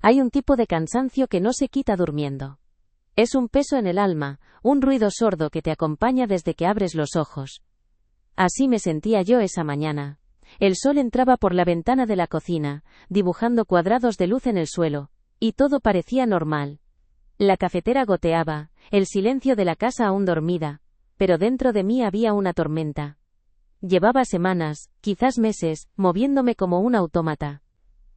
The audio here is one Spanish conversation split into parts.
Hay un tipo de cansancio que no se quita durmiendo. Es un peso en el alma, un ruido sordo que te acompaña desde que abres los ojos. Así me sentía yo esa mañana. El sol entraba por la ventana de la cocina, dibujando cuadrados de luz en el suelo, y todo parecía normal. La cafetera goteaba, el silencio de la casa aún dormida, pero dentro de mí había una tormenta. Llevaba semanas, quizás meses, moviéndome como un autómata.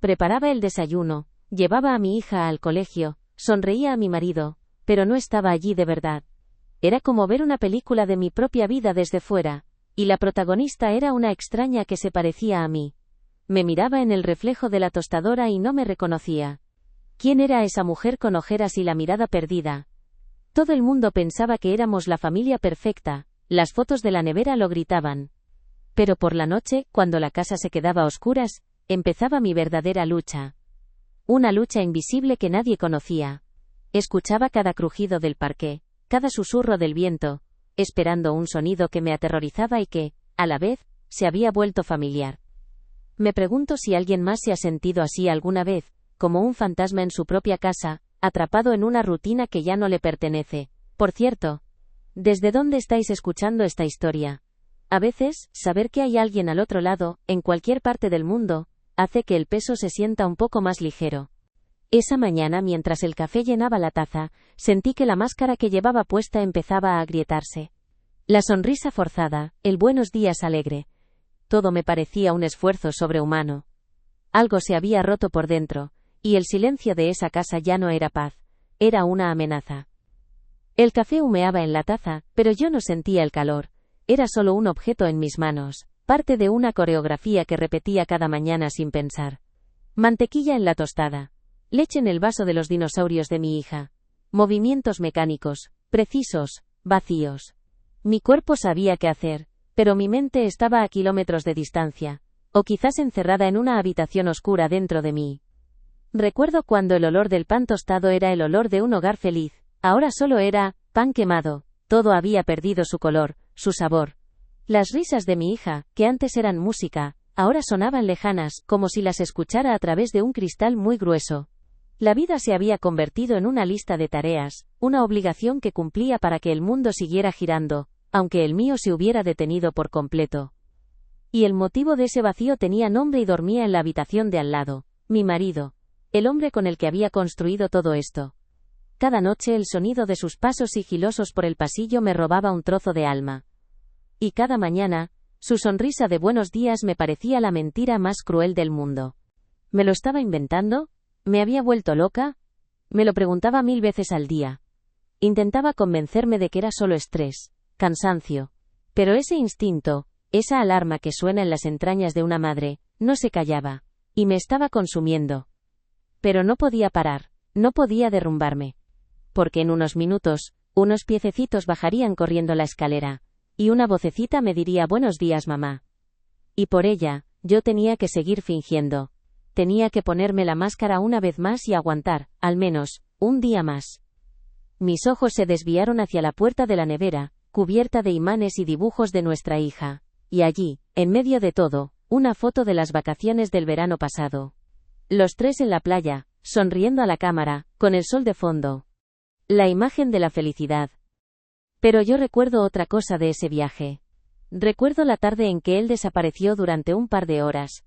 Preparaba el desayuno, llevaba a mi hija al colegio, sonreía a mi marido, pero no estaba allí de verdad. Era como ver una película de mi propia vida desde fuera, y la protagonista era una extraña que se parecía a mí. Me miraba en el reflejo de la tostadora y no me reconocía. ¿Quién era esa mujer con ojeras y la mirada perdida? Todo el mundo pensaba que éramos la familia perfecta, las fotos de la nevera lo gritaban. Pero por la noche, cuando la casa se quedaba a oscuras, empezaba mi verdadera lucha. Una lucha invisible que nadie conocía. Escuchaba cada crujido del parqué, cada susurro del viento, esperando un sonido que me aterrorizaba y que, a la vez, se había vuelto familiar. Me pregunto si alguien más se ha sentido así alguna vez, como un fantasma en su propia casa, atrapado en una rutina que ya no le pertenece. Por cierto, ¿desde dónde estáis escuchando esta historia? A veces, saber que hay alguien al otro lado, en cualquier parte del mundo, hace que el peso se sienta un poco más ligero. Esa mañana, mientras el café llenaba la taza, sentí que la máscara que llevaba puesta empezaba a agrietarse. La sonrisa forzada, el buenos días alegre. Todo me parecía un esfuerzo sobrehumano. Algo se había roto por dentro, y el silencio de esa casa ya no era paz, era una amenaza. El café humeaba en la taza, pero yo no sentía el calor. Era solo un objeto en mis manos, parte de una coreografía que repetía cada mañana sin pensar. Mantequilla en la tostada. Leche en el vaso de los dinosaurios de mi hija. Movimientos mecánicos, precisos, vacíos. Mi cuerpo sabía qué hacer, pero mi mente estaba a kilómetros de distancia, o quizás encerrada en una habitación oscura dentro de mí. Recuerdo cuando el olor del pan tostado era el olor de un hogar feliz, ahora solo era pan quemado, todo había perdido su color, su sabor. Las risas de mi hija, que antes eran música, ahora sonaban lejanas, como si las escuchara a través de un cristal muy grueso. La vida se había convertido en una lista de tareas, una obligación que cumplía para que el mundo siguiera girando, aunque el mío se hubiera detenido por completo. Y el motivo de ese vacío tenía nombre y dormía en la habitación de al lado, mi marido, el hombre con el que había construido todo esto. Cada noche el sonido de sus pasos sigilosos por el pasillo me robaba un trozo de alma. Y cada mañana, su sonrisa de buenos días me parecía la mentira más cruel del mundo. ¿Me lo estaba inventando? ¿Me había vuelto loca? Me lo preguntaba 1000 veces al día. Intentaba convencerme de que era solo estrés, cansancio. Pero ese instinto, esa alarma que suena en las entrañas de una madre, no se callaba, y me estaba consumiendo. Pero no podía parar, no podía derrumbarme. Porque en unos minutos, unos piececitos bajarían corriendo la escalera, y una vocecita me diría buenos días mamá. Y por ella, yo tenía que seguir fingiendo. Tenía que ponerme la máscara una vez más y aguantar, al menos, un día más. Mis ojos se desviaron hacia la puerta de la nevera, cubierta de imanes y dibujos de nuestra hija, y allí, en medio de todo, una foto de las vacaciones del verano pasado. Los tres en la playa, sonriendo a la cámara, con el sol de fondo. La imagen de la felicidad. Pero yo recuerdo otra cosa de ese viaje. Recuerdo la tarde en que él desapareció durante un par de horas.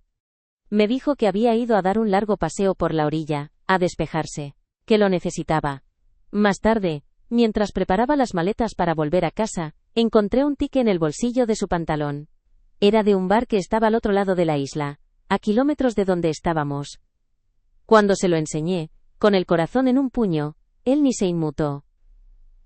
Me dijo que había ido a dar un largo paseo por la orilla, a despejarse, que lo necesitaba. Más tarde, mientras preparaba las maletas para volver a casa, encontré un ticket en el bolsillo de su pantalón. Era de un bar que estaba al otro lado de la isla, a kilómetros de donde estábamos. Cuando se lo enseñé, con el corazón en un puño, él ni se inmutó.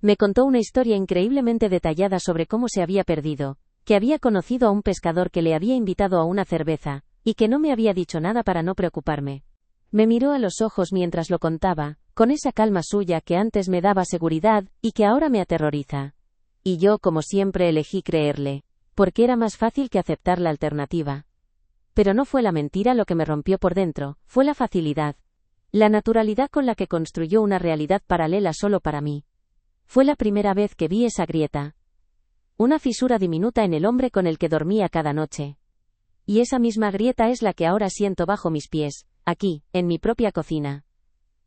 Me contó una historia increíblemente detallada sobre cómo se había perdido, que había conocido a un pescador que le había invitado a una cerveza, y que no me había dicho nada para no preocuparme. Me miró a los ojos mientras lo contaba, con esa calma suya que antes me daba seguridad, y que ahora me aterroriza. Y yo, como siempre, elegí creerle, porque era más fácil que aceptar la alternativa. Pero no fue la mentira lo que me rompió por dentro, fue la facilidad. La naturalidad con la que construyó una realidad paralela solo para mí. Fue la primera vez que vi esa grieta. Una fisura diminuta en el hombre con el que dormía cada noche. Y esa misma grieta es la que ahora siento bajo mis pies, aquí, en mi propia cocina.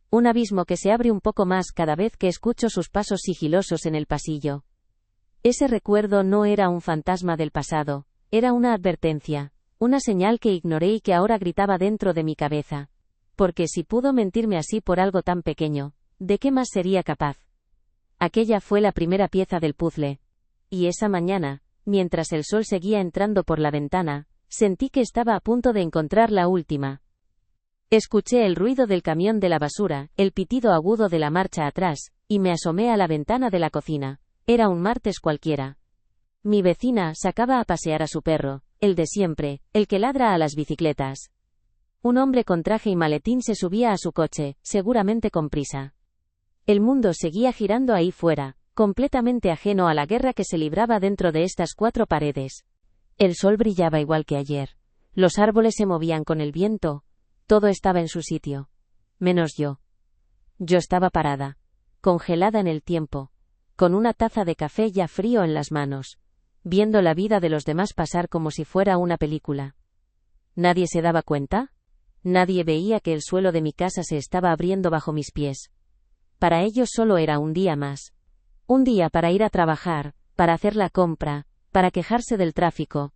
Un abismo que se abre un poco más cada vez que escucho sus pasos sigilosos en el pasillo. Ese recuerdo no era un fantasma del pasado, era una advertencia, una señal que ignoré y que ahora gritaba dentro de mi cabeza. Porque si pudo mentirme así por algo tan pequeño, ¿de qué más sería capaz? Aquella fue la primera pieza del puzzle. Y esa mañana, mientras el sol seguía entrando por la ventana, sentí que estaba a punto de encontrar la última. Escuché el ruido del camión de la basura, el pitido agudo de la marcha atrás, y me asomé a la ventana de la cocina. Era un martes cualquiera. Mi vecina sacaba a pasear a su perro, el de siempre, el que ladra a las bicicletas. Un hombre con traje y maletín se subía a su coche, seguramente con prisa. El mundo seguía girando ahí fuera, completamente ajeno a la guerra que se libraba dentro de estas cuatro paredes. El sol brillaba igual que ayer. Los árboles se movían con el viento. Todo estaba en su sitio. Menos yo. Yo estaba parada, congelada en el tiempo, con una taza de café ya frío en las manos, viendo la vida de los demás pasar como si fuera una película. ¿Nadie se daba cuenta? Nadie veía que el suelo de mi casa se estaba abriendo bajo mis pies. Para ellos solo era un día más. Un día para ir a trabajar, para hacer la compra, para quejarse del tráfico.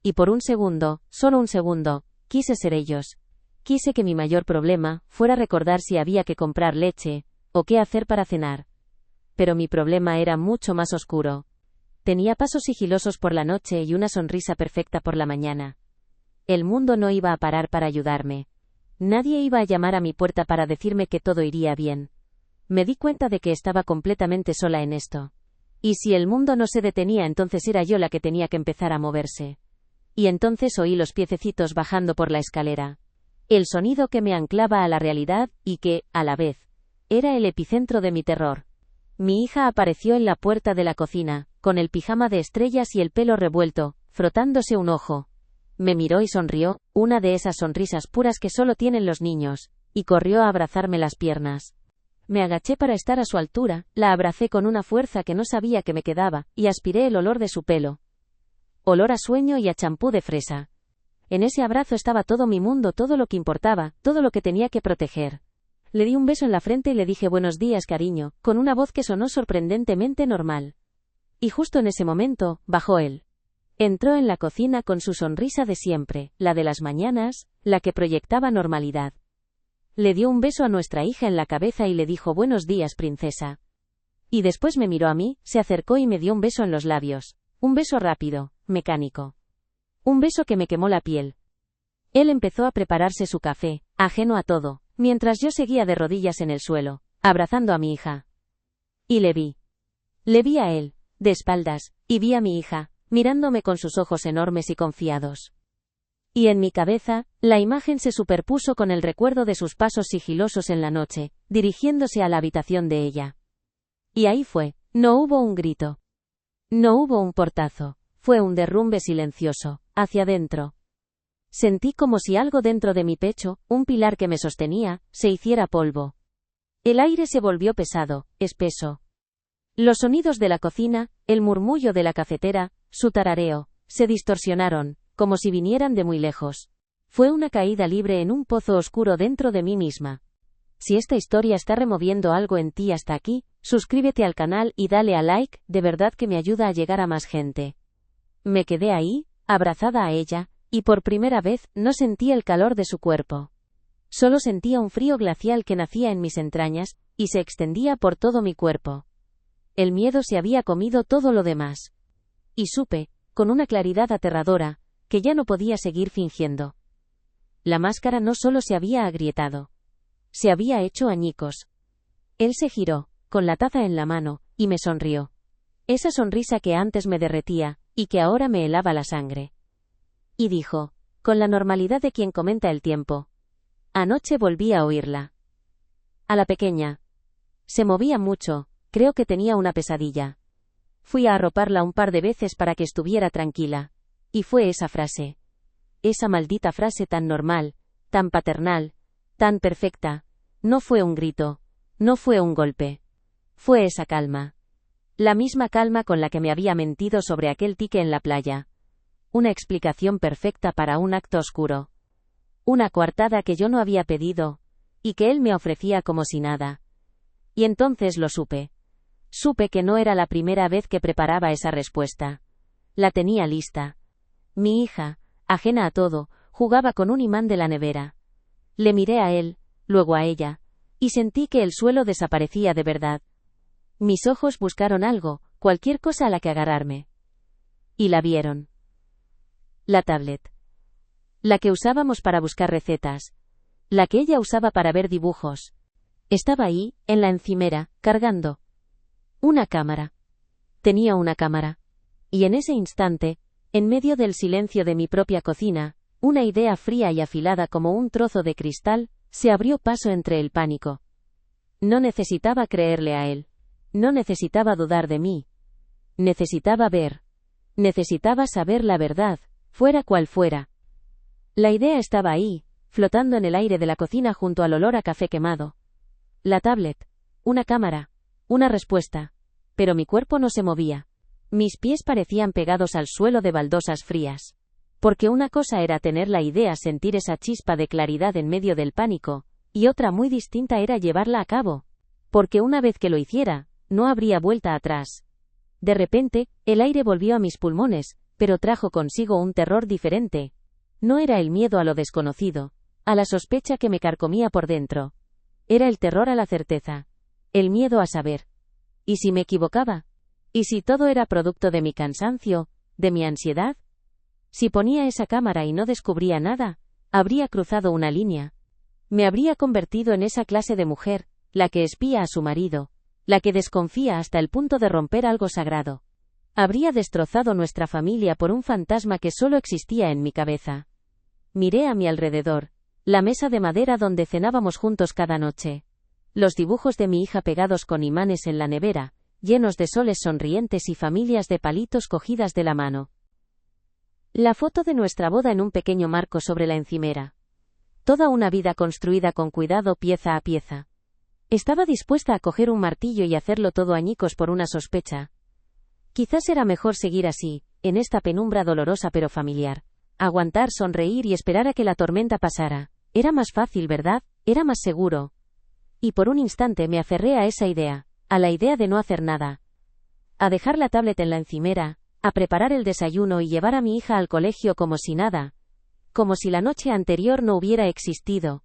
Y por un segundo, solo un segundo, quise ser ellos. Quise que mi mayor problema fuera recordar si había que comprar leche, o qué hacer para cenar. Pero mi problema era mucho más oscuro. Tenía pasos sigilosos por la noche y una sonrisa perfecta por la mañana. El mundo no iba a parar para ayudarme. Nadie iba a llamar a mi puerta para decirme que todo iría bien. Me di cuenta de que estaba completamente sola en esto. Y si el mundo no se detenía, entonces era yo la que tenía que empezar a moverse. Y entonces oí los piececitos bajando por la escalera. El sonido que me anclaba a la realidad, y que, a la vez, era el epicentro de mi terror. Mi hija apareció en la puerta de la cocina, con el pijama de estrellas y el pelo revuelto, frotándose un ojo. Me miró y sonrió, una de esas sonrisas puras que solo tienen los niños, y corrió a abrazarme las piernas. Me agaché para estar a su altura, la abracé con una fuerza que no sabía que me quedaba, y aspiré el olor de su pelo. Olor a sueño y a champú de fresa. En ese abrazo estaba todo mi mundo, todo lo que importaba, todo lo que tenía que proteger. Le di un beso en la frente y le dije buenos días, cariño, con una voz que sonó sorprendentemente normal. Y justo en ese momento, bajó él. Entró en la cocina con su sonrisa de siempre, la de las mañanas, la que proyectaba normalidad. Le dio un beso a nuestra hija en la cabeza y le dijo buenos días, princesa. Y después me miró a mí, se acercó y me dio un beso en los labios. Un beso rápido, mecánico. Un beso que me quemó la piel. Él empezó a prepararse su café, ajeno a todo, mientras yo seguía de rodillas en el suelo, abrazando a mi hija. Y le vi. Le vi a él, de espaldas, y vi a mi hija, mirándome con sus ojos enormes y confiados. Y en mi cabeza, la imagen se superpuso con el recuerdo de sus pasos sigilosos en la noche, dirigiéndose a la habitación de ella. Y ahí fue, no hubo un grito. No hubo un portazo, fue un derrumbe silencioso, hacia adentro. Sentí como si algo dentro de mi pecho, un pilar que me sostenía, se hiciera polvo. El aire se volvió pesado, espeso. Los sonidos de la cocina, el murmullo de la cafetera, su tarareo, se distorsionaron, como si vinieran de muy lejos. Fue una caída libre en un pozo oscuro dentro de mí misma. Si esta historia está removiendo algo en ti hasta aquí, suscríbete al canal y dale a like, de verdad que me ayuda a llegar a más gente. Me quedé ahí, abrazada a ella, y por primera vez, no sentí el calor de su cuerpo. Solo sentía un frío glacial que nacía en mis entrañas, y se extendía por todo mi cuerpo. El miedo se había comido todo lo demás. Y supe, con una claridad aterradora, que ya no podía seguir fingiendo. La máscara no solo se había agrietado. Se había hecho añicos. Él se giró, con la taza en la mano, y me sonrió. Esa sonrisa que antes me derretía, y que ahora me helaba la sangre. Y dijo, con la normalidad de quien comenta el tiempo. Anoche volví a oírla. A la pequeña. Se movía mucho, creo que tenía una pesadilla. Fui a arroparla un par de veces para que estuviera tranquila. Y fue esa frase. Esa maldita frase tan normal, tan paternal, tan perfecta. No fue un grito. No fue un golpe. Fue esa calma. La misma calma con la que me había mentido sobre aquel tique en la playa. Una explicación perfecta para un acto oscuro. Una coartada que yo no había pedido. y que él me ofrecía como si nada. Y entonces lo supe. Supe que no era la primera vez que preparaba esa respuesta. La tenía lista. Mi hija, ajena a todo, jugaba con un imán de la nevera. Le miré a él, luego a ella, y sentí que el suelo desaparecía de verdad. Mis ojos buscaron algo, cualquier cosa a la que agarrarme. Y la vieron. La tablet. La que usábamos para buscar recetas. La que ella usaba para ver dibujos. Estaba ahí, en la encimera, cargando. Una cámara. Tenía una cámara. Y en ese instante, en medio del silencio de mi propia cocina, una idea fría y afilada como un trozo de cristal, se abrió paso entre el pánico. No necesitaba creerle a él. No necesitaba dudar de mí. Necesitaba ver. Necesitaba saber la verdad, fuera cual fuera. La idea estaba ahí, flotando en el aire de la cocina junto al olor a café quemado. La tablet. Una cámara. Una respuesta. Pero mi cuerpo no se movía. Mis pies parecían pegados al suelo de baldosas frías. Porque una cosa era tener la idea, sentir esa chispa de claridad en medio del pánico, y otra muy distinta era llevarla a cabo. Porque una vez que lo hiciera, no habría vuelta atrás. De repente, el aire volvió a mis pulmones, pero trajo consigo un terror diferente. No era el miedo a lo desconocido, a la sospecha que me carcomía por dentro. Era el terror a la certeza. El miedo a saber. ¿Y si me equivocaba? ¿Y si todo era producto de mi cansancio, de mi ansiedad? Si ponía esa cámara y no descubría nada, habría cruzado una línea. Me habría convertido en esa clase de mujer, la que espía a su marido, la que desconfía hasta el punto de romper algo sagrado. Habría destrozado nuestra familia por un fantasma que solo existía en mi cabeza. Miré a mi alrededor, la mesa de madera donde cenábamos juntos cada noche. Los dibujos de mi hija pegados con imanes en la nevera, llenos de soles sonrientes y familias de palitos cogidas de la mano. La foto de nuestra boda en un pequeño marco sobre la encimera. Toda una vida construida con cuidado pieza a pieza. Estaba dispuesta a coger un martillo y hacerlo todo añicos por una sospecha. Quizás era mejor seguir así, en esta penumbra dolorosa pero familiar. Aguantar, sonreír y esperar a que la tormenta pasara. Era más fácil, ¿verdad? Era más seguro. Y por un instante me aferré a esa idea, a la idea de no hacer nada. A dejar la tablet en la encimera, a preparar el desayuno y llevar a mi hija al colegio como si nada. Como si la noche anterior no hubiera existido.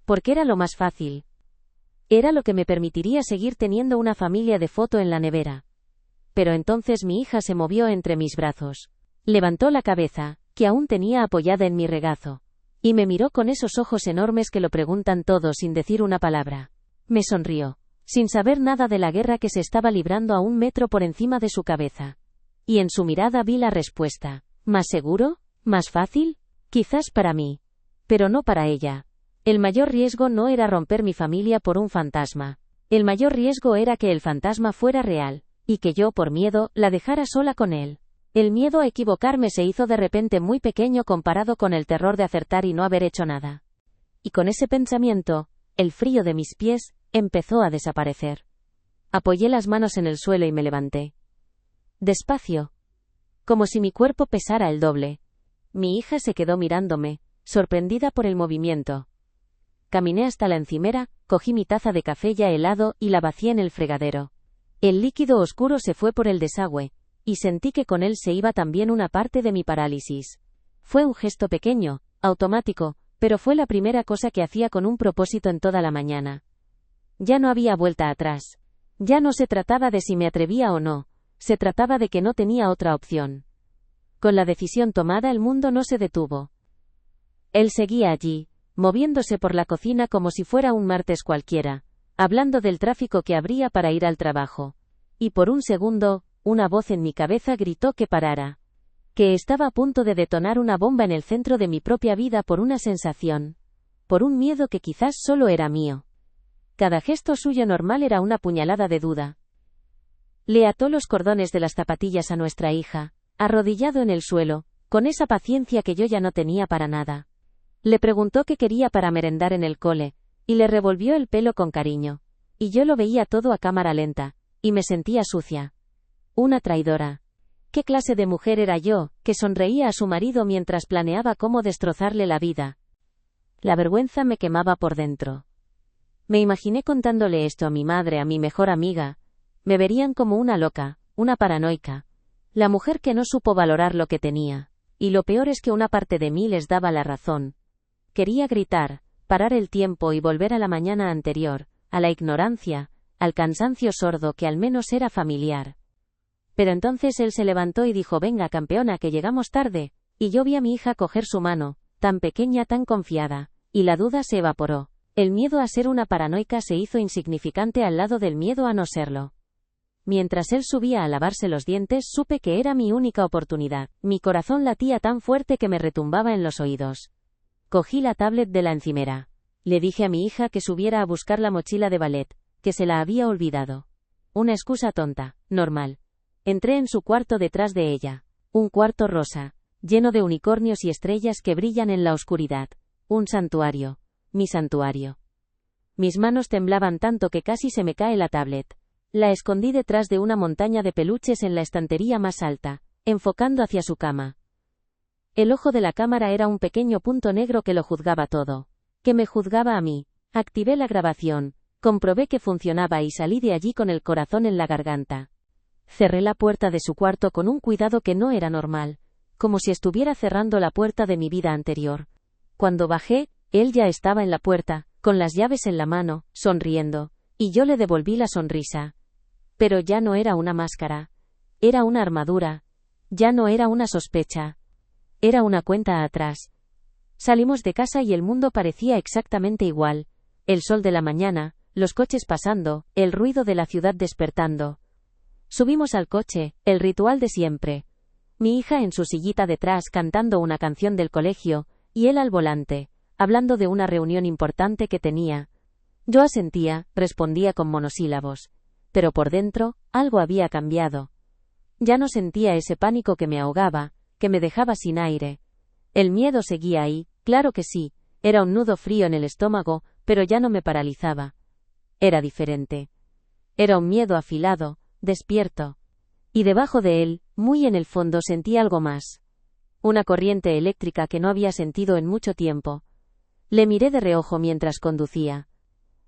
Porque era lo más fácil. Era lo que me permitiría seguir teniendo una familia de foto en la nevera. Pero entonces mi hija se movió entre mis brazos. Levantó la cabeza, que aún tenía apoyada en mi regazo. Y me miró con esos ojos enormes que lo preguntan todo sin decir una palabra. Me sonrió, sin saber nada de la guerra que se estaba librando a 1 metro por encima de su cabeza. Y en su mirada vi la respuesta. ¿Más seguro? ¿Más fácil? Quizás para mí. Pero no para ella. El mayor riesgo no era romper mi familia por un fantasma. El mayor riesgo era que el fantasma fuera real, y que yo, por miedo, la dejara sola con él. El miedo a equivocarme se hizo de repente muy pequeño comparado con el terror de acertar y no haber hecho nada. Y con ese pensamiento, el frío de mis pies empezó a desaparecer. Apoyé las manos en el suelo y me levanté. Despacio. Como si mi cuerpo pesara el doble. Mi hija se quedó mirándome, sorprendida por el movimiento. Caminé hasta la encimera, cogí mi taza de café ya helado y la vacié en el fregadero. El líquido oscuro se fue por el desagüe, y sentí que con él se iba también una parte de mi parálisis. Fue un gesto pequeño, automático, pero fue la primera cosa que hacía con un propósito en toda la mañana. Ya no había vuelta atrás. Ya no se trataba de si me atrevía o no, se trataba de que no tenía otra opción. Con la decisión tomada el mundo no se detuvo. Él seguía allí, moviéndose por la cocina como si fuera un martes cualquiera, hablando del tráfico que habría para ir al trabajo. Y por un segundo, una voz en mi cabeza gritó que parara. Que estaba a punto de detonar una bomba en el centro de mi propia vida por una sensación. Por un miedo que quizás solo era mío. Cada gesto suyo normal era una puñalada de duda. Le ató los cordones de las zapatillas a nuestra hija, arrodillado en el suelo, con esa paciencia que yo ya no tenía para nada. Le preguntó qué quería para merendar en el cole, y le revolvió el pelo con cariño. Y yo lo veía todo a cámara lenta, y me sentía sucia. Una traidora. ¿Qué clase de mujer era yo, que sonreía a su marido mientras planeaba cómo destrozarle la vida? La vergüenza me quemaba por dentro. Me imaginé contándole esto a mi madre, a mi mejor amiga. Me verían como una loca, una paranoica. La mujer que no supo valorar lo que tenía. Y lo peor es que una parte de mí les daba la razón. Quería gritar, parar el tiempo y volver a la mañana anterior, a la ignorancia, al cansancio sordo que al menos era familiar. Pero entonces él se levantó y dijo: venga, campeona, que llegamos tarde. Y yo vi a mi hija coger su mano, tan pequeña, tan confiada, y la duda se evaporó. El miedo a ser una paranoica se hizo insignificante al lado del miedo a no serlo. Mientras él subía a lavarse los dientes, supe que era mi única oportunidad. Mi corazón latía tan fuerte que me retumbaba en los oídos. Cogí la tablet de la encimera. Le dije a mi hija que subiera a buscar la mochila de ballet, que se la había olvidado. Una excusa tonta, normal. Entré en su cuarto detrás de ella. Un cuarto rosa, lleno de unicornios y estrellas que brillan en la oscuridad. Un santuario. Mi santuario. Mis manos temblaban tanto que casi se me cae la tablet. La escondí detrás de una montaña de peluches en la estantería más alta, enfocando hacia su cama. El ojo de la cámara era un pequeño punto negro que lo juzgaba todo. Que me juzgaba a mí. Activé la grabación, comprobé que funcionaba y salí de allí con el corazón en la garganta. Cerré la puerta de su cuarto con un cuidado que no era normal, como si estuviera cerrando la puerta de mi vida anterior. Cuando bajé, él ya estaba en la puerta, con las llaves en la mano, sonriendo, y yo le devolví la sonrisa. Pero ya no era una máscara. Era una armadura. Ya no era una sospecha. Era una cuenta atrás. Salimos de casa y el mundo parecía exactamente igual. El sol de la mañana, los coches pasando, el ruido de la ciudad despertando. Subimos al coche, el ritual de siempre. Mi hija en su sillita detrás cantando una canción del colegio, y él al volante, hablando de una reunión importante que tenía. Yo asentía, respondía con monosílabos. Pero por dentro, algo había cambiado. Ya no sentía ese pánico que me ahogaba, que me dejaba sin aire. El miedo seguía ahí, claro que sí, era un nudo frío en el estómago, pero ya no me paralizaba. Era diferente. Era un miedo afilado, despierto. Y debajo de él, muy en el fondo, sentí algo más. Una corriente eléctrica que no había sentido en mucho tiempo. Le miré de reojo mientras conducía.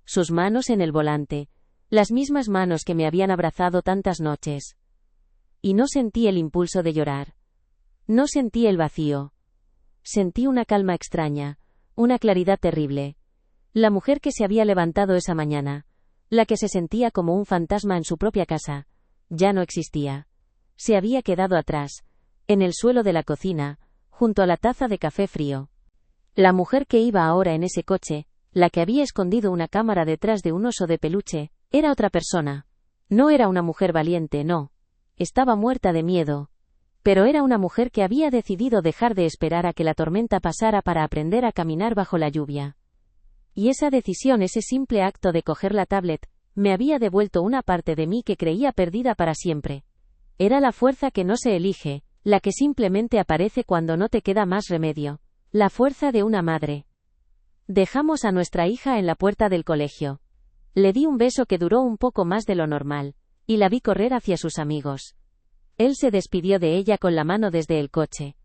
Sus manos en el volante. Las mismas manos que me habían abrazado tantas noches. Y no sentí el impulso de llorar. No sentí el vacío. Sentí una calma extraña, una claridad terrible. La mujer que se había levantado esa mañana, la que se sentía como un fantasma en su propia casa, ya no existía. Se había quedado atrás, en el suelo de la cocina, junto a la taza de café frío. La mujer que iba ahora en ese coche, la que había escondido una cámara detrás de un oso de peluche, era otra persona. No era una mujer valiente, no. Estaba muerta de miedo. Pero era una mujer que había decidido dejar de esperar a que la tormenta pasara para aprender a caminar bajo la lluvia. Y esa decisión, ese simple acto de coger la tablet, me había devuelto una parte de mí que creía perdida para siempre. Era la fuerza que no se elige, la que simplemente aparece cuando no te queda más remedio. La fuerza de una madre. Dejamos a nuestra hija en la puerta del colegio. Le di un beso que duró un poco más de lo normal, y la vi correr hacia sus amigos. Él se despidió de ella con la mano desde el coche.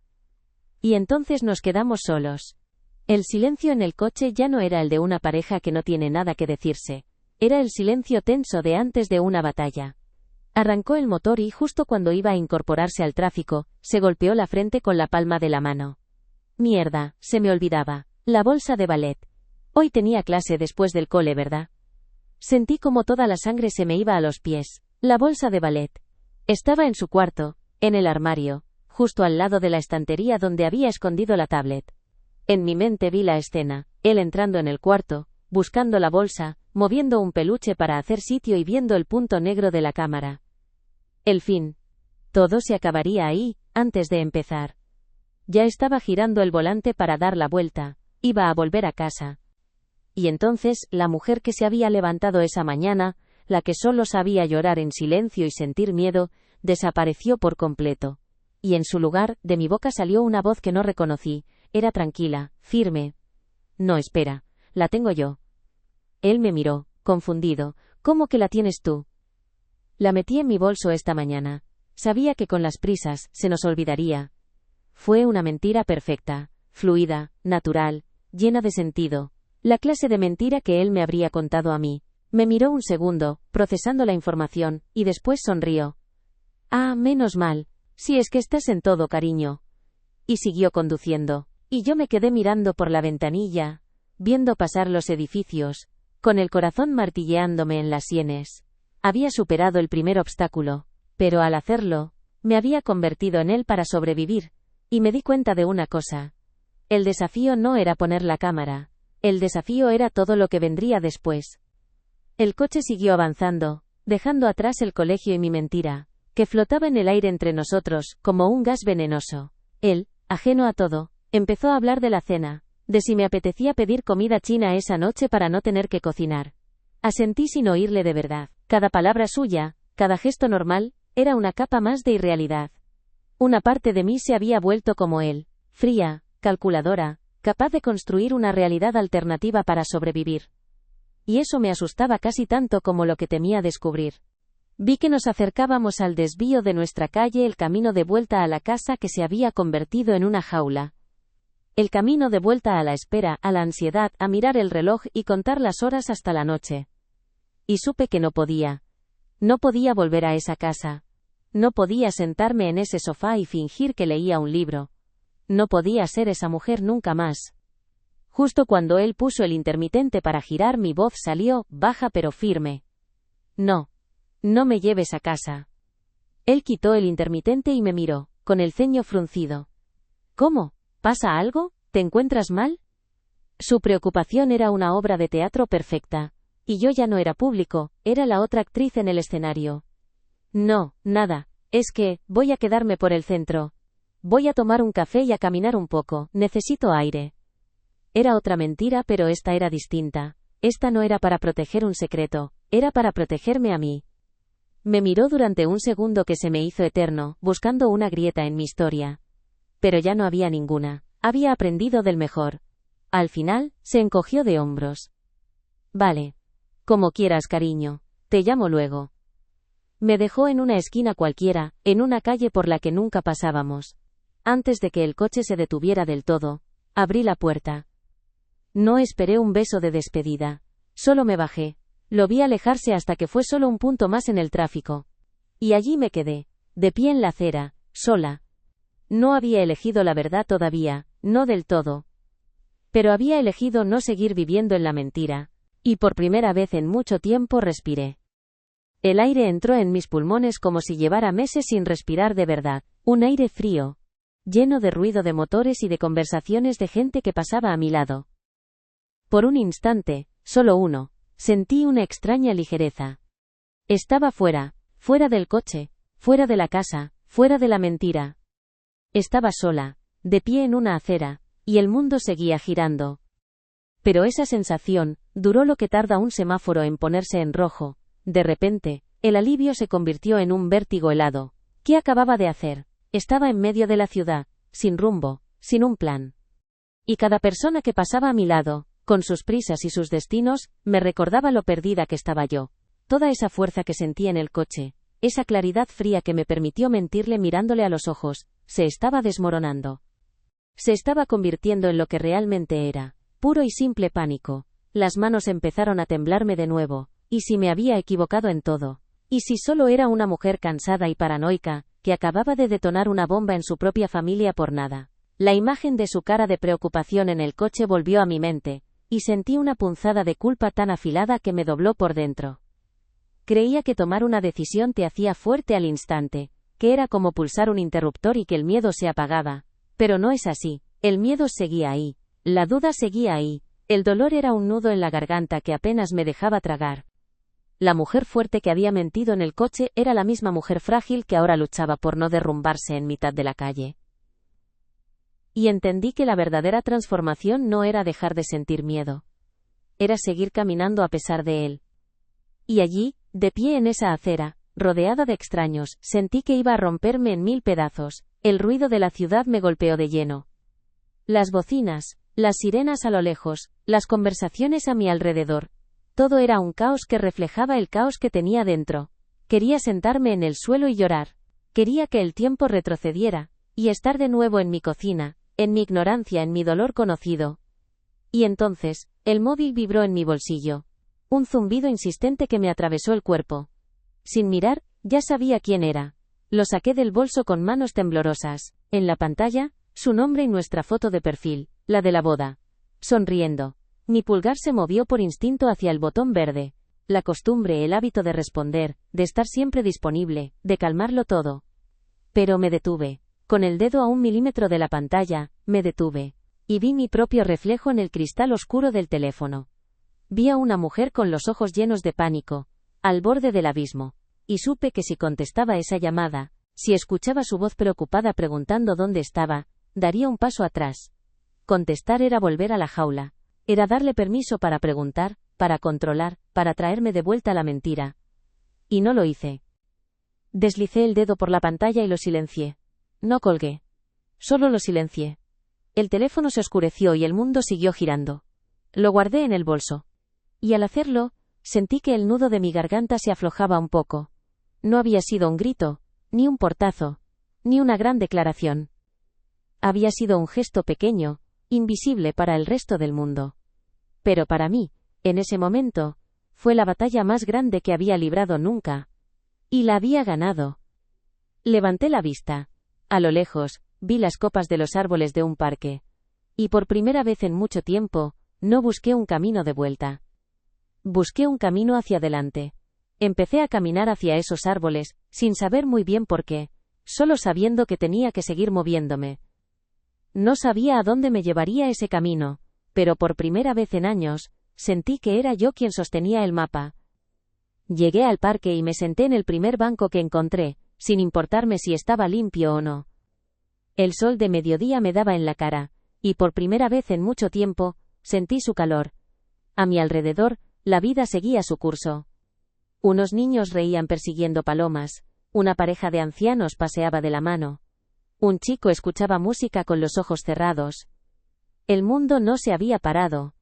Y entonces nos quedamos solos. El silencio en el coche ya no era el de una pareja que no tiene nada que decirse. Era el silencio tenso de antes de una batalla. Arrancó el motor y justo cuando iba a incorporarse al tráfico, se golpeó la frente con la palma de la mano. Mierda, se me olvidaba. La bolsa de ballet. Hoy tenía clase después del cole, ¿verdad? Sentí como toda la sangre se me iba a los pies. La bolsa de ballet. Estaba en su cuarto, en el armario, justo al lado de la estantería donde había escondido la tablet. En mi mente vi la escena, él entrando en el cuarto, buscando la bolsa, moviendo un peluche para hacer sitio y viendo el punto negro de la cámara. El fin. Todo se acabaría ahí, antes de empezar. Ya estaba girando el volante para dar la vuelta, iba a volver a casa. Y entonces, la mujer que se había levantado esa mañana, la que solo sabía llorar en silencio y sentir miedo, desapareció por completo. Y en su lugar, de mi boca salió una voz que no reconocí, era tranquila, firme. No, espera, la tengo yo. Él me miró, confundido. ¿Cómo que la tienes tú? La metí en mi bolso esta mañana. Sabía que con las prisas, se nos olvidaría. Fue una mentira perfecta, fluida, natural, llena de sentido. La clase de mentira que él me habría contado a mí. Me miró un segundo, procesando la información, y después sonrió. Ah, menos mal. Si es que estás en todo, cariño. Y siguió conduciendo. Y yo me quedé mirando por la ventanilla, viendo pasar los edificios, con el corazón martilleándome en las sienes. Había superado el primer obstáculo, pero al hacerlo, me había convertido en él para sobrevivir, y me di cuenta de una cosa. El desafío no era poner la cámara. El desafío era todo lo que vendría después. El coche siguió avanzando, dejando atrás el colegio y mi mentira, que flotaba en el aire entre nosotros, como un gas venenoso. Él, ajeno a todo, empezó a hablar de la cena, de si me apetecía pedir comida china esa noche para no tener que cocinar. Asentí sin oírle de verdad. Cada palabra suya, cada gesto normal, era una capa más de irrealidad. Una parte de mí se había vuelto como él, fría, calculadora, capaz de construir una realidad alternativa para sobrevivir. Y eso me asustaba casi tanto como lo que temía descubrir. Vi que nos acercábamos al desvío de nuestra calle, el camino de vuelta a la casa que se había convertido en una jaula. El camino de vuelta a la espera, a la ansiedad, a mirar el reloj y contar las horas hasta la noche. Y supe que no podía. No podía volver a esa casa. No podía sentarme en ese sofá y fingir que leía un libro. No podía ser esa mujer nunca más. Justo cuando él puso el intermitente para girar, mi voz salió, baja pero firme. No. No me lleves a casa. Él quitó el intermitente y me miró, con el ceño fruncido. ¿Cómo? ¿Pasa algo? ¿Te encuentras mal? Su preocupación era una obra de teatro perfecta. Y yo ya no era público, era la otra actriz en el escenario. No, nada. Es que, voy a quedarme por el centro. Voy a tomar un café y a caminar un poco. Necesito aire. Era otra mentira, pero esta era distinta. Esta no era para proteger un secreto, era para protegerme a mí. Me miró durante un segundo que se me hizo eterno, buscando una grieta en mi historia. Pero ya no había ninguna. Había aprendido del mejor. Al final, se encogió de hombros. Vale. Como quieras, cariño. Te llamo luego. Me dejó en una esquina cualquiera, en una calle por la que nunca pasábamos. Antes de que el coche se detuviera del todo, abrí la puerta. No esperé un beso de despedida. Solo me bajé. Lo vi alejarse hasta que fue solo un punto más en el tráfico. Y allí me quedé, de pie en la acera, sola. No había elegido la verdad todavía, no del todo. Pero había elegido no seguir viviendo en la mentira. Y por primera vez en mucho tiempo respiré. El aire entró en mis pulmones como si llevara meses sin respirar de verdad. Un aire frío, lleno de ruido de motores y de conversaciones de gente que pasaba a mi lado. Por un instante, solo uno, sentí una extraña ligereza. Estaba fuera, fuera del coche, fuera de la casa, fuera de la mentira. Estaba sola, de pie en una acera, y el mundo seguía girando. Pero esa sensación duró lo que tarda un semáforo en ponerse en rojo. De repente, el alivio se convirtió en un vértigo helado. ¿Qué acababa de hacer? Estaba en medio de la ciudad, sin rumbo, sin un plan. Y cada persona que pasaba a mi lado, con sus prisas y sus destinos, me recordaba lo perdida que estaba yo. Toda esa fuerza que sentí en el coche, esa claridad fría que me permitió mentirle mirándole a los ojos, se estaba desmoronando. Se estaba convirtiendo en lo que realmente era, puro y simple pánico. Las manos empezaron a temblarme de nuevo. ¿Y si me había equivocado en todo? ¿Y si solo era una mujer cansada y paranoica, que acababa de detonar una bomba en su propia familia por nada? La imagen de su cara de preocupación en el coche volvió a mi mente, y sentí una punzada de culpa tan afilada que me dobló por dentro. Creía que tomar una decisión te hacía fuerte al instante, que era como pulsar un interruptor y que el miedo se apagaba. Pero no es así, el miedo seguía ahí, la duda seguía ahí, el dolor era un nudo en la garganta que apenas me dejaba tragar. La mujer fuerte que había mentido en el coche era la misma mujer frágil que ahora luchaba por no derrumbarse en mitad de la calle. Y entendí que la verdadera transformación no era dejar de sentir miedo. Era seguir caminando a pesar de él. Y allí, de pie en esa acera, rodeada de extraños, sentí que iba a romperme en 1000 pedazos. El ruido de la ciudad me golpeó de lleno. Las bocinas, las sirenas a lo lejos, las conversaciones a mi alrededor. Todo era un caos que reflejaba el caos que tenía dentro. Quería sentarme en el suelo y llorar. Quería que el tiempo retrocediera, y estar de nuevo en mi cocina, en mi ignorancia, en mi dolor conocido. Y entonces, el móvil vibró en mi bolsillo. Un zumbido insistente que me atravesó el cuerpo. Sin mirar, ya sabía quién era. Lo saqué del bolso con manos temblorosas. En la pantalla, su nombre y nuestra foto de perfil, la de la boda. Sonriendo. Mi pulgar se movió por instinto hacia el botón verde. La costumbre, el hábito de responder, de estar siempre disponible, de calmarlo todo. Pero me detuve. Con el dedo a 1 milímetro de la pantalla, me detuve. Y vi mi propio reflejo en el cristal oscuro del teléfono. Vi a una mujer con los ojos llenos de pánico, al borde del abismo. Y supe que si contestaba esa llamada, si escuchaba su voz preocupada preguntando dónde estaba, daría un paso atrás. Contestar era volver a la jaula. Era darle permiso para preguntar, para controlar, para traerme de vuelta la mentira. Y no lo hice. Deslicé el dedo por la pantalla y lo silencié. No colgué. Solo lo silencié. El teléfono se oscureció y el mundo siguió girando. Lo guardé en el bolso. Y al hacerlo, sentí que el nudo de mi garganta se aflojaba un poco. No había sido un grito, ni un portazo, ni una gran declaración. Había sido un gesto pequeño, invisible para el resto del mundo. Pero para mí, en ese momento, fue la batalla más grande que había librado nunca. Y la había ganado. Levanté la vista. A lo lejos, vi las copas de los árboles de un parque. Y por primera vez en mucho tiempo, no busqué un camino de vuelta. Busqué un camino hacia adelante. Empecé a caminar hacia esos árboles, sin saber muy bien por qué, solo sabiendo que tenía que seguir moviéndome. No sabía a dónde me llevaría ese camino, pero por primera vez en años, sentí que era yo quien sostenía el mapa. Llegué al parque y me senté en el primer banco que encontré, sin importarme si estaba limpio o no. El sol de mediodía me daba en la cara, y por primera vez en mucho tiempo, sentí su calor. A mi alrededor, la vida seguía su curso. Unos niños reían persiguiendo palomas, una pareja de ancianos paseaba de la mano. Un chico escuchaba música con los ojos cerrados. El mundo no se había parado.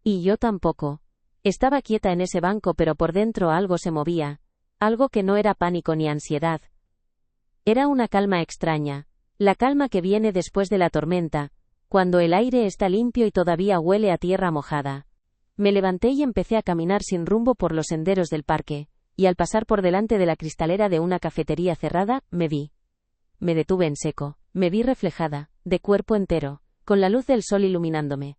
Y yo tampoco. Estaba quieta en ese banco, pero por dentro algo se movía, algo que no era pánico ni ansiedad. Era una calma extraña, la calma que viene después de la tormenta, cuando el aire está limpio y todavía huele a tierra mojada. Me levanté y empecé a caminar sin rumbo por los senderos del parque, y al pasar por delante de la cristalera de una cafetería cerrada, me vi. Me detuve en seco, me vi reflejada, de cuerpo entero, con la luz del sol iluminándome.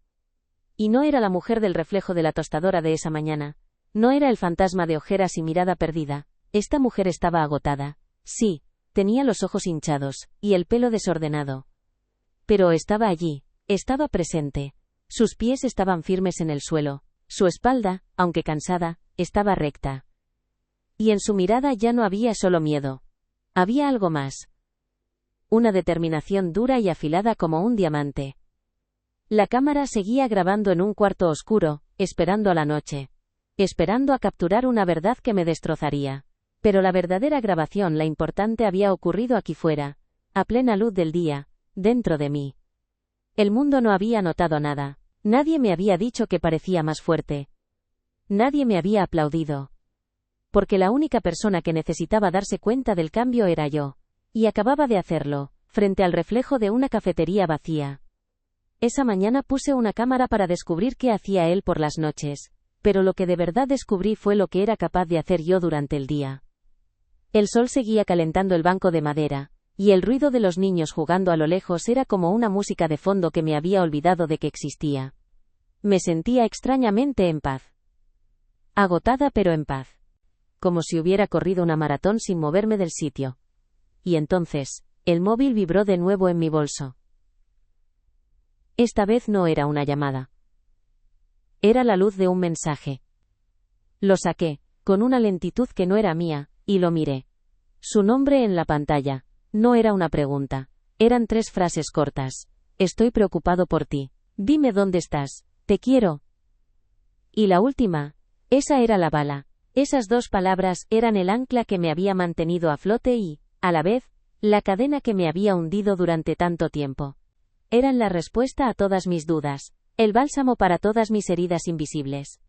Y no era la mujer del reflejo de la tostadora de esa mañana, no era el fantasma de ojeras y mirada perdida, esta mujer estaba agotada. Sí, tenía los ojos hinchados, y el pelo desordenado. Pero estaba allí, estaba presente. Sus pies estaban firmes en el suelo. Su espalda, aunque cansada, estaba recta. Y en su mirada ya no había solo miedo. Había algo más. Una determinación dura y afilada como un diamante. La cámara seguía grabando en un cuarto oscuro, esperando a la noche. Esperando a capturar una verdad que me destrozaría. Pero la verdadera grabación, la importante, había ocurrido aquí fuera, a plena luz del día, dentro de mí. El mundo no había notado nada. Nadie me había dicho que parecía más fuerte. Nadie me había aplaudido. Porque la única persona que necesitaba darse cuenta del cambio era yo. Y acababa de hacerlo, frente al reflejo de una cafetería vacía. Esa mañana puse una cámara para descubrir qué hacía él por las noches, pero lo que de verdad descubrí fue lo que era capaz de hacer yo durante el día. El sol seguía calentando el banco de madera, y el ruido de los niños jugando a lo lejos era como una música de fondo que me había olvidado de que existía. Me sentía extrañamente en paz. Agotada pero en paz. Como si hubiera corrido una maratón sin moverme del sitio. Y entonces, el móvil vibró de nuevo en mi bolso. Esta vez no era una llamada. Era la luz de un mensaje. Lo saqué, con una lentitud que no era mía, y lo miré. Su nombre en la pantalla. No era una pregunta. Eran 3 frases cortas. Estoy preocupado por ti. Dime dónde estás. Te quiero. Y la última. Esa era la bala. Esas 2 palabras eran el ancla que me había mantenido a flote y, a la vez, la cadena que me había hundido durante tanto tiempo. Eran la respuesta a todas mis dudas, el bálsamo para todas mis heridas invisibles.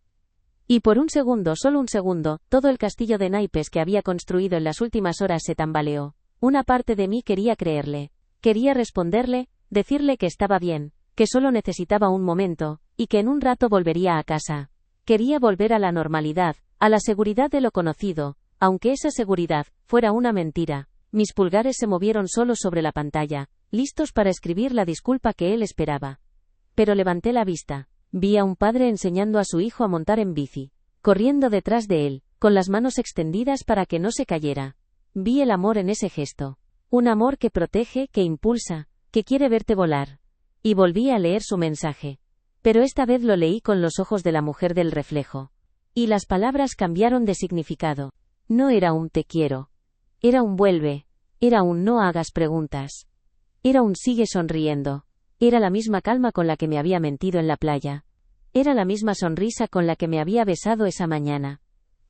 Y por un segundo, solo un segundo, todo el castillo de naipes que había construido en las últimas horas se tambaleó. Una parte de mí quería creerle. Quería responderle, decirle que estaba bien, que solo necesitaba un momento, y que en un rato volvería a casa. Quería volver a la normalidad, a la seguridad de lo conocido, aunque esa seguridad fuera una mentira. Mis pulgares se movieron solos sobre la pantalla, listos para escribir la disculpa que él esperaba. Pero levanté la vista. Vi a un padre enseñando a su hijo a montar en bici, corriendo detrás de él, con las manos extendidas para que no se cayera. Vi el amor en ese gesto. Un amor que protege, que impulsa, que quiere verte volar. Y volví a leer su mensaje. Pero esta vez lo leí con los ojos de la mujer del reflejo. Y las palabras cambiaron de significado. No era un te quiero. Era un vuelve. Era un no hagas preguntas. Era un sigue sonriendo. Era la misma calma con la que me había mentido en la playa. Era la misma sonrisa con la que me había besado esa mañana.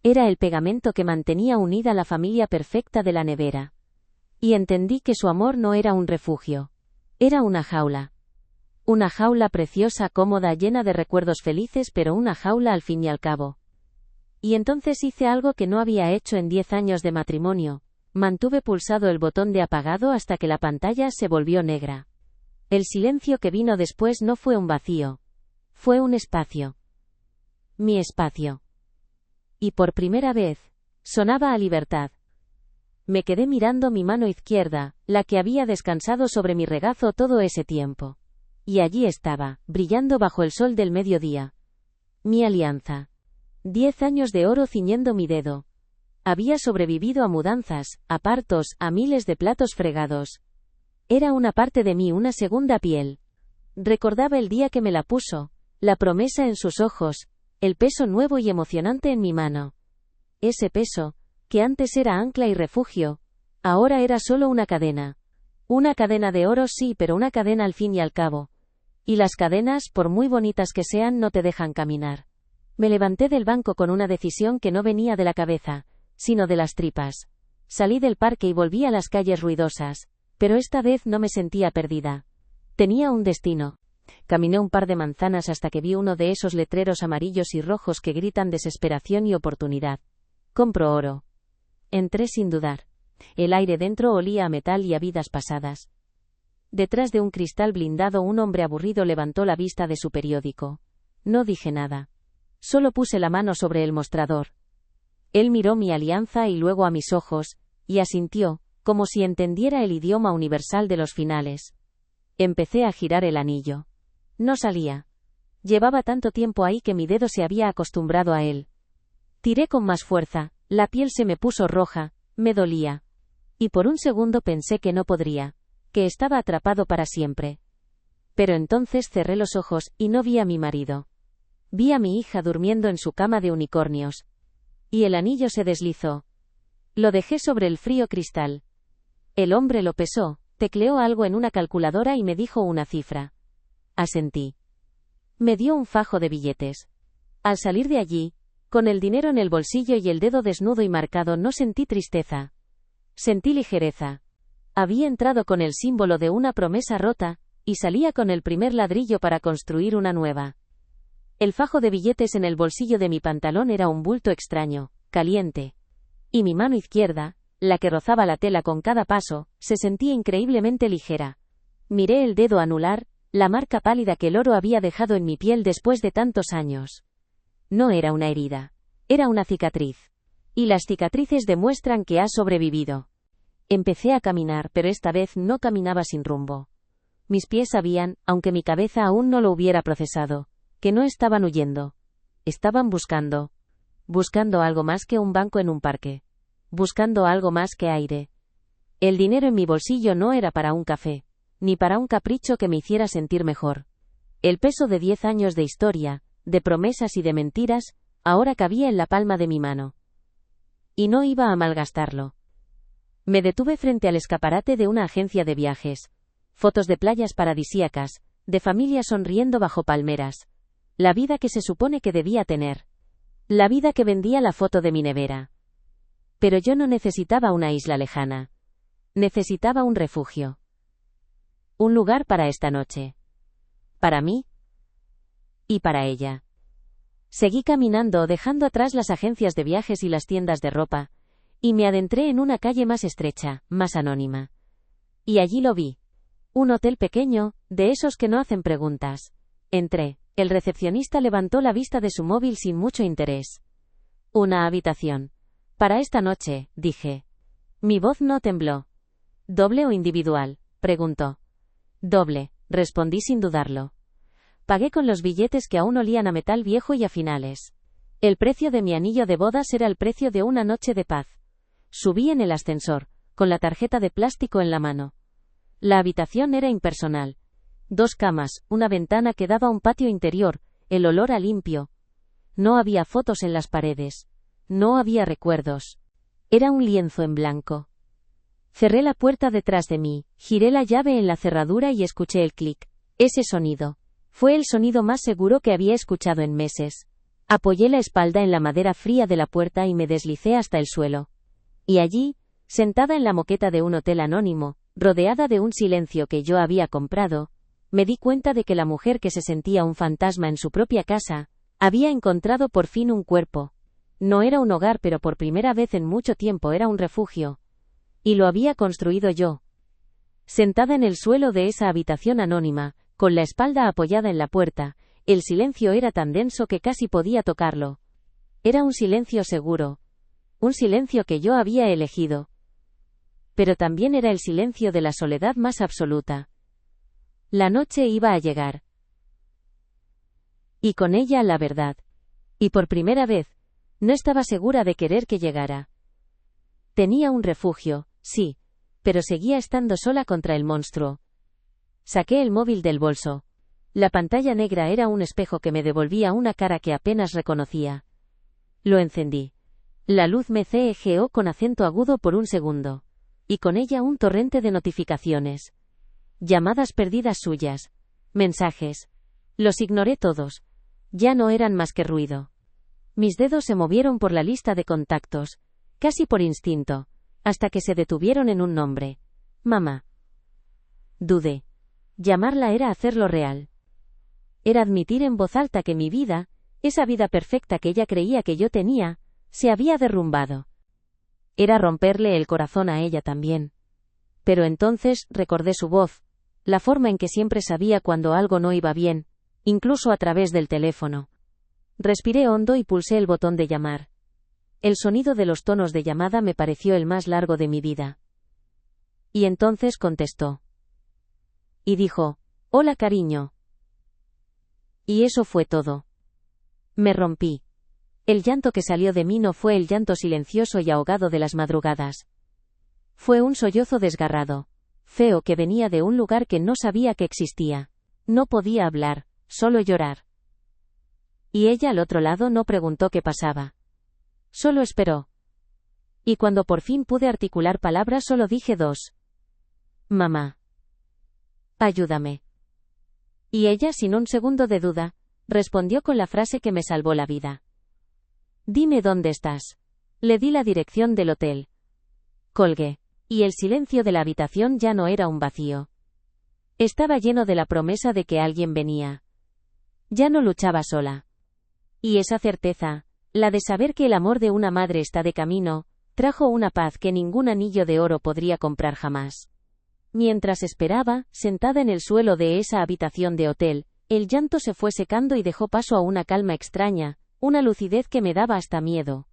Era el pegamento que mantenía unida la familia perfecta de la nevera. Y entendí que su amor no era un refugio. Era una jaula. Una jaula preciosa, cómoda, llena de recuerdos felices, pero una jaula al fin y al cabo. Y entonces hice algo que no había hecho en 10 años de matrimonio. Mantuve pulsado el botón de apagado hasta que la pantalla se volvió negra. El silencio que vino después no fue un vacío. Fue un espacio. Mi espacio. Y por primera vez, sonaba a libertad. Me quedé mirando mi mano izquierda, la que había descansado sobre mi regazo todo ese tiempo. Y allí estaba, brillando bajo el sol del mediodía. Mi alianza. 10 años de oro ciñendo mi dedo. Había sobrevivido a mudanzas, a partos, a miles de platos fregados. Era una parte de mí, una segunda piel. Recordaba el día que me la puso, la promesa en sus ojos, el peso nuevo y emocionante en mi mano. Ese peso, que antes era ancla y refugio, ahora era solo una cadena. Una cadena de oro sí, pero una cadena al fin y al cabo. Y las cadenas, por muy bonitas que sean, no te dejan caminar. Me levanté del banco con una decisión que no venía de la cabeza, sino de las tripas. Salí del parque y volví a las calles ruidosas. Pero esta vez no me sentía perdida. Tenía un destino. Caminé un par de manzanas hasta que vi uno de esos letreros amarillos y rojos que gritan desesperación y oportunidad. Compro oro. Entré sin dudar. El aire dentro olía a metal y a vidas pasadas. Detrás de un cristal blindado un hombre aburrido levantó la vista de su periódico. No dije nada. Solo puse la mano sobre el mostrador. Él miró mi alianza y luego a mis ojos, y asintió, como si entendiera el idioma universal de los finales. Empecé a girar el anillo. No salía. Llevaba tanto tiempo ahí que mi dedo se había acostumbrado a él. Tiré con más fuerza, la piel se me puso roja, me dolía. Y por un segundo pensé que no podría, que estaba atrapado para siempre. Pero entonces cerré los ojos y no vi a mi marido. Vi a mi hija durmiendo en su cama de unicornios. Y el anillo se deslizó. Lo dejé sobre el frío cristal. El hombre lo pesó, tecleó algo en una calculadora y me dijo una cifra. Asentí. Me dio un fajo de billetes. Al salir de allí, con el dinero en el bolsillo y el dedo desnudo y marcado, no sentí tristeza. Sentí ligereza. Había entrado con el símbolo de una promesa rota, y salía con el primer ladrillo para construir una nueva. El fajo de billetes en el bolsillo de mi pantalón era un bulto extraño, caliente. Y mi mano izquierda, la que rozaba la tela con cada paso, se sentía increíblemente ligera. Miré el dedo anular, la marca pálida que el oro había dejado en mi piel después de tantos años. No era una herida. Era una cicatriz. Y las cicatrices demuestran que has sobrevivido. Empecé a caminar, pero esta vez no caminaba sin rumbo. Mis pies sabían, aunque mi cabeza aún no lo hubiera procesado, que no estaban huyendo. Estaban buscando. Buscando algo más que un banco en un parque. Buscando algo más que aire. El dinero en mi bolsillo no era para un café, ni para un capricho que me hiciera sentir mejor. El peso de 10 años de historia, de promesas y de mentiras, ahora cabía en la palma de mi mano. Y no iba a malgastarlo. Me detuve frente al escaparate de una agencia de viajes. Fotos de playas paradisíacas, de familias sonriendo bajo palmeras. La vida que se supone que debía tener. La vida que vendía la foto de mi nevera. Pero yo no necesitaba una isla lejana. Necesitaba un refugio. Un lugar para esta noche. Para mí. Y para ella. Seguí caminando, dejando atrás las agencias de viajes y las tiendas de ropa, y me adentré en una calle más estrecha, más anónima. Y allí lo vi. Un hotel pequeño, de esos que no hacen preguntas. Entré. El recepcionista levantó la vista de su móvil sin mucho interés. Una habitación. Para esta noche, dije. Mi voz no tembló. ¿Doble o individual?, preguntó. Doble, respondí sin dudarlo. Pagué con los billetes que aún olían a metal viejo y a finales. El precio de mi anillo de bodas era el precio de una noche de paz. Subí en el ascensor, con la tarjeta de plástico en la mano. La habitación era impersonal. 2 camas, una ventana que daba a un patio interior, el olor a limpio. No había fotos en las paredes. No había recuerdos. Era un lienzo en blanco. Cerré la puerta detrás de mí, giré la llave en la cerradura y escuché el clic. Ese sonido. Fue el sonido más seguro que había escuchado en meses. Apoyé la espalda en la madera fría de la puerta y me deslicé hasta el suelo. Y allí, sentada en la moqueta de un hotel anónimo, rodeada de un silencio que yo había comprado, me di cuenta de que la mujer que se sentía un fantasma en su propia casa, había encontrado por fin un cuerpo. No era un hogar, pero por primera vez en mucho tiempo era un refugio. Y lo había construido yo. Sentada en el suelo de esa habitación anónima, con la espalda apoyada en la puerta, el silencio era tan denso que casi podía tocarlo. Era un silencio seguro. Un silencio que yo había elegido. Pero también era el silencio de la soledad más absoluta. La noche iba a llegar. Y con ella la verdad. Y por primera vez, no estaba segura de querer que llegara. Tenía un refugio, sí, pero seguía estando sola contra el monstruo. Saqué el móvil del bolso. La pantalla negra era un espejo que me devolvía una cara que apenas reconocía. Lo encendí. La luz me cegueó con acento agudo por un segundo. Y con ella un torrente de notificaciones. Llamadas perdidas suyas. Mensajes. Los ignoré todos. Ya no eran más que ruido. Mis dedos se movieron por la lista de contactos, casi por instinto, hasta que se detuvieron en un nombre. Mamá. Dudé. Llamarla era hacerlo real. Era admitir en voz alta que mi vida, esa vida perfecta que ella creía que yo tenía, se había derrumbado. Era romperle el corazón a ella también. Pero entonces recordé su voz, la forma en que siempre sabía cuando algo no iba bien, incluso a través del teléfono. Respiré hondo y pulsé el botón de llamar. El sonido de los tonos de llamada me pareció el más largo de mi vida. Y entonces contestó. Y dijo, «Hola, cariño». Y eso fue todo. Me rompí. El llanto que salió de mí no fue el llanto silencioso y ahogado de las madrugadas. Fue un sollozo desgarrado, feo, que venía de un lugar que no sabía que existía. No podía hablar, solo llorar. Y ella al otro lado no preguntó qué pasaba. Solo esperó. Y cuando por fin pude articular palabras solo dije 2. Mamá. Ayúdame. Y ella, sin un segundo de duda, respondió con la frase que me salvó la vida. Dime dónde estás. Le di la dirección del hotel. Colgué. Y el silencio de la habitación ya no era un vacío. Estaba lleno de la promesa de que alguien venía. Ya no luchaba sola. Y esa certeza, la de saber que el amor de una madre está de camino, trajo una paz que ningún anillo de oro podría comprar jamás. Mientras esperaba, sentada en el suelo de esa habitación de hotel, el llanto se fue secando y dejó paso a una calma extraña, una lucidez que me daba hasta miedo.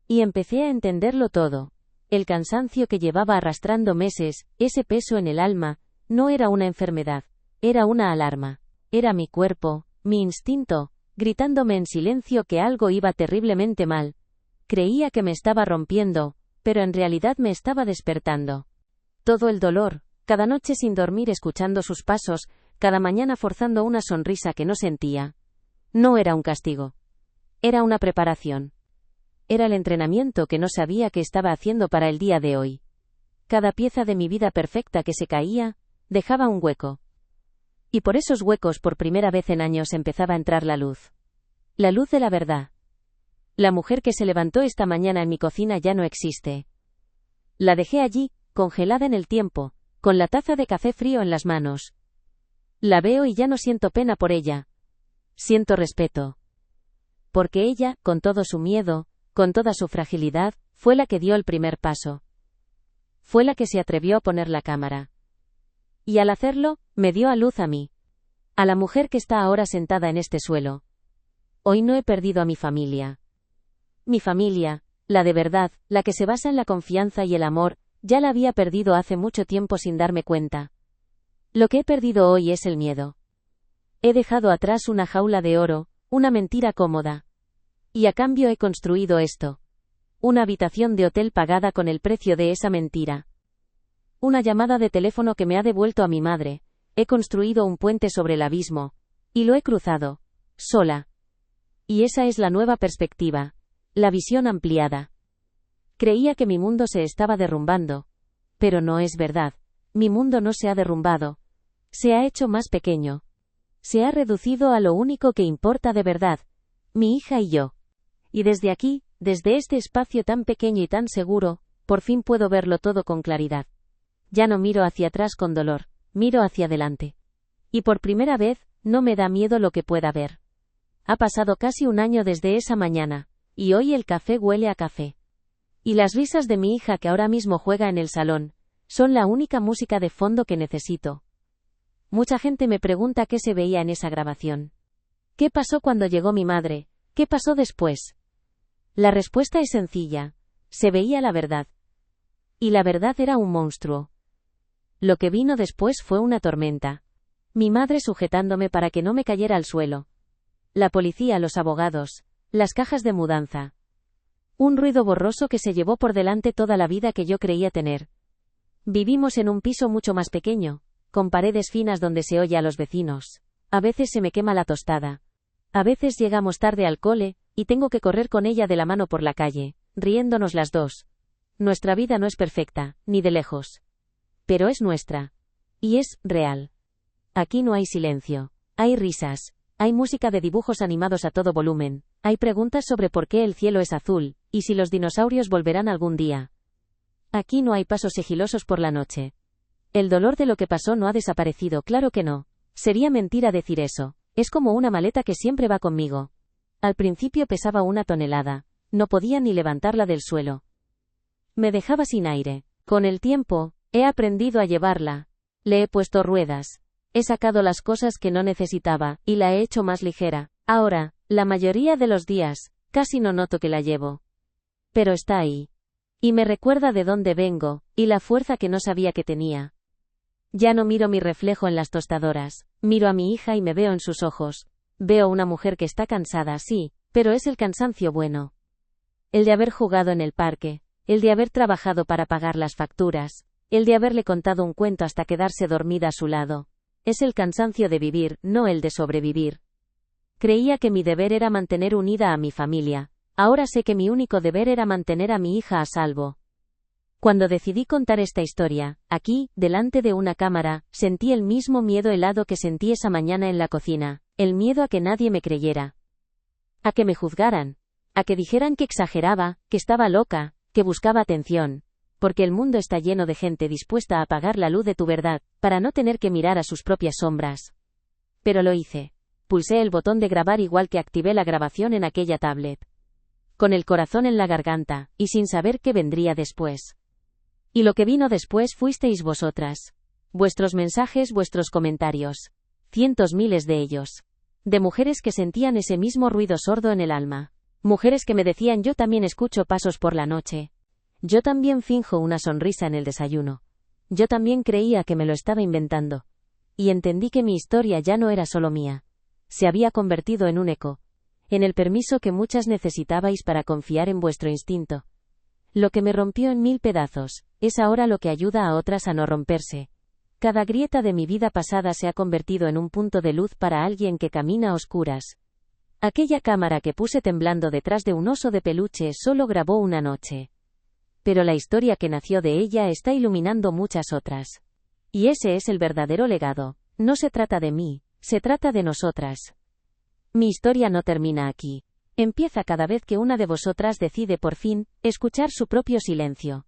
Y empecé a entenderlo todo. El cansancio que llevaba arrastrando meses, ese peso en el alma, no era una enfermedad, era una alarma. Era mi cuerpo, mi instinto, gritándome en silencio que algo iba terriblemente mal. Creía que me estaba rompiendo, pero en realidad me estaba despertando. Todo el dolor, cada noche sin dormir escuchando sus pasos, cada mañana forzando una sonrisa que no sentía. No era un castigo. Era una preparación. Era el entrenamiento que no sabía que estaba haciendo para el día de hoy. Cada pieza de mi vida perfecta que se caía, dejaba un hueco. Y por esos huecos por primera vez en años empezaba a entrar la luz. La luz de la verdad. La mujer que se levantó esta mañana en mi cocina ya no existe. La dejé allí, congelada en el tiempo, con la taza de café frío en las manos. La veo y ya no siento pena por ella. Siento respeto. Porque ella, con todo su miedo, con toda su fragilidad, fue la que dio el primer paso. Fue la que se atrevió a poner la cámara. Y al hacerlo, me dio a luz a mí. A la mujer que está ahora sentada en este suelo. Hoy no he perdido a mi familia. Mi familia, la de verdad, la que se basa en la confianza y el amor, ya la había perdido hace mucho tiempo sin darme cuenta. Lo que he perdido hoy es el miedo. He dejado atrás una jaula de oro, una mentira cómoda. Y a cambio he construido esto. Una habitación de hotel pagada con el precio de esa mentira. Una llamada de teléfono que me ha devuelto a mi madre. He construido un puente sobre el abismo. Y lo he cruzado. Sola. Y esa es la nueva perspectiva. La visión ampliada. Creía que mi mundo se estaba derrumbando. Pero no es verdad. Mi mundo no se ha derrumbado. Se ha hecho más pequeño. Se ha reducido a lo único que importa de verdad. Mi hija y yo. Y desde aquí, desde este espacio tan pequeño y tan seguro, por fin puedo verlo todo con claridad. Ya no miro hacia atrás con dolor, miro hacia adelante. Y por primera vez, no me da miedo lo que pueda ver. Ha pasado casi un año desde esa mañana, y hoy el café huele a café. Y las risas de mi hija que ahora mismo juega en el salón, son la única música de fondo que necesito. Mucha gente me pregunta qué se veía en esa grabación. ¿Qué pasó cuando llegó mi madre? ¿Qué pasó después? La respuesta es sencilla. Se veía la verdad. Y la verdad era un monstruo. Lo que vino después fue una tormenta. Mi madre sujetándome para que no me cayera al suelo. La policía, los abogados, las cajas de mudanza. Un ruido borroso que se llevó por delante toda la vida que yo creía tener. Vivimos en un piso mucho más pequeño, con paredes finas donde se oye a los vecinos. A veces se me quema la tostada. A veces llegamos tarde al cole, y tengo que correr con ella de la mano por la calle, riéndonos las dos. Nuestra vida no es perfecta, ni de lejos. Pero es nuestra. Y es real. Aquí no hay silencio. Hay risas. Hay música de dibujos animados a todo volumen. Hay preguntas sobre por qué el cielo es azul, y si los dinosaurios volverán algún día. Aquí no hay pasos sigilosos por la noche. El dolor de lo que pasó no ha desaparecido, claro que no. Sería mentira decir eso. Es como una maleta que siempre va conmigo. Al principio pesaba 1 tonelada. No podía ni levantarla del suelo. Me dejaba sin aire. Con el tiempo, he aprendido a llevarla. Le he puesto ruedas. He sacado las cosas que no necesitaba, y la he hecho más ligera. Ahora, la mayoría de los días, casi no noto que la llevo. Pero está ahí. Y me recuerda de dónde vengo, y la fuerza que no sabía que tenía. Ya no miro mi reflejo en las tostadoras. Miro a mi hija y me veo en sus ojos. Veo una mujer que está cansada, sí, pero es el cansancio bueno. El de haber jugado en el parque. El de haber trabajado para pagar las facturas. El de haberle contado un cuento hasta quedarse dormida a su lado. Es el cansancio de vivir, no el de sobrevivir. Creía que mi deber era mantener unida a mi familia. Ahora sé que mi único deber era mantener a mi hija a salvo. Cuando decidí contar esta historia, aquí, delante de una cámara, sentí el mismo miedo helado que sentí esa mañana en la cocina. El miedo a que nadie me creyera. A que me juzgaran. A que dijeran que exageraba, que estaba loca, que buscaba atención. Porque el mundo está lleno de gente dispuesta a apagar la luz de tu verdad, para no tener que mirar a sus propias sombras. Pero lo hice. Pulsé el botón de grabar igual que activé la grabación en aquella tablet. Con el corazón en la garganta, y sin saber qué vendría después. Y lo que vino después fuisteis vosotras. Vuestros mensajes, vuestros comentarios. Cientos, miles de ellos. De mujeres que sentían ese mismo ruido sordo en el alma. Mujeres que me decían: yo también escucho pasos por la noche. Yo también finjo una sonrisa en el desayuno. Yo también creía que me lo estaba inventando. Y entendí que mi historia ya no era solo mía. Se había convertido en un eco. En el permiso que muchas necesitabais para confiar en vuestro instinto. Lo que me rompió en 1000 pedazos, es ahora lo que ayuda a otras a no romperse. Cada grieta de mi vida pasada se ha convertido en un punto de luz para alguien que camina a oscuras. Aquella cámara que puse temblando detrás de un oso de peluche solo grabó una noche. Pero la historia que nació de ella está iluminando muchas otras. Y ese es el verdadero legado. No se trata de mí, se trata de nosotras. Mi historia no termina aquí. Empieza cada vez que una de vosotras decide por fin escuchar su propio silencio.